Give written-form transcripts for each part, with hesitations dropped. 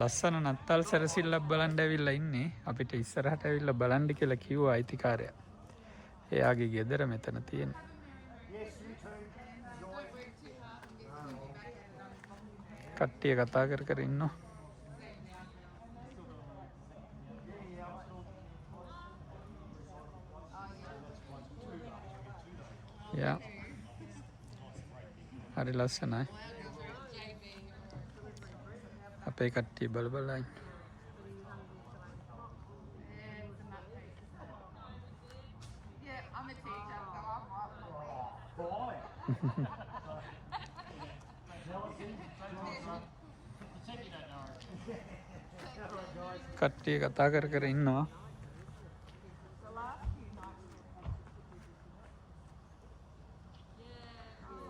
ලස්සන නත්තල් සැරසිල්ලක් බලන්න ඇවිල්ලා ඉන්නේ. අපිට ඉස්සරහට ඇවිල්ලා බලන්න කියලා කිව්වා අයිතිකාරයා. එයාගේ ගෙදර මෙතන තියෙනවා. කට්ටිය කතා කර කර ඉන්නවා. යා. හරි ලස්සනයි. අපේ කට්ටිය බල බල ඉන්න. කට්ටිය කතා කර කර ඉන්නවා.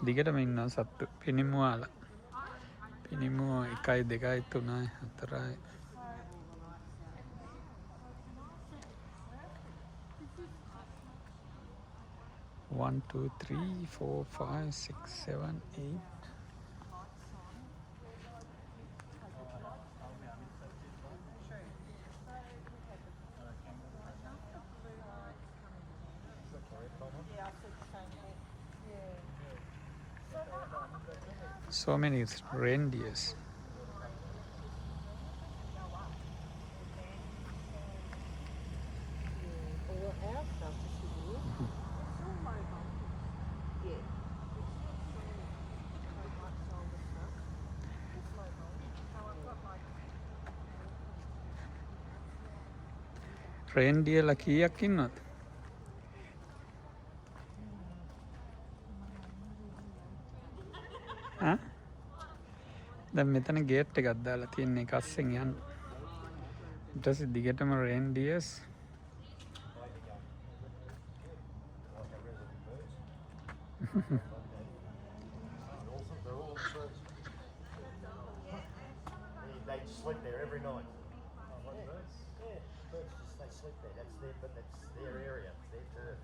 දිගටම ඉන්නවා සත්තු. පිනිමුවාලා. පිනිමුව 1 2 3 4 1 2 3 4 5 6 7 8 so many reindeers. Reindeer la කීයක් ඉන්නවද? ඈ? දැන් මෙතන ගේට් එකක් දාලා තියෙන එක අස්සෙන් යන්න. ඊට පස්සේ දිගටම reindeers. They sleep there every night. Yeah, birds just they sleep there. That's their, but that's their area. It's their turf.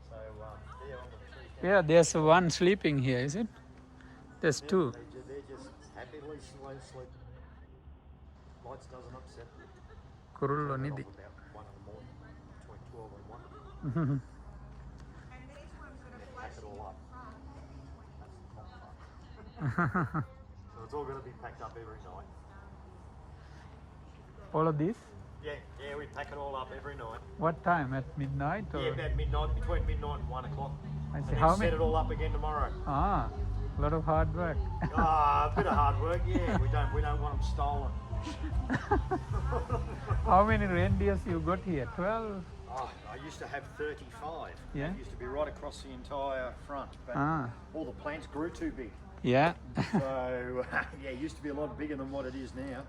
So they're on the tree. Yeah, there's one sleeping here, is it? There's two. They're just happily slow sleep. Lights doesn't upset them. කුරුල්ලෝ නිදි. About 1 in the morning, between 12 and 1. Pack it all up. That's the top part. So it's all going to be packed up every night. All of these? Yeah, we pack it all up every night. What time? At midnight? Or? Yeah, about midnight, between midnight and 1 o'clock. I And see. then How set many? it all up again tomorrow. Ah, a lot of hard work. A bit of hard work, yeah. We don't want them stolen. How many reindeers you got here? 12? Oh, I used to have 35. Yeah? It used to be right across the entire front, but Ah, all the plants grew too big. yeah. So yeah, it used to be a lot bigger than what it is now.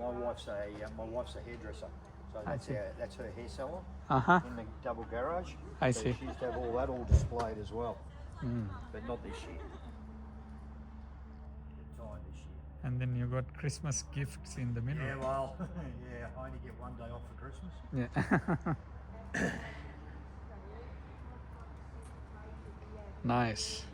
My wife's a hairdresser, so see. that's her hair salon Uh-huh. in the double garage. I So see. She used to have all that all displayed as well, Mm. but not this year. Time this year. And then you got Christmas gifts in the middle. Yeah, well, yeah, I only get 1 day off for Christmas. Yeah. Nice.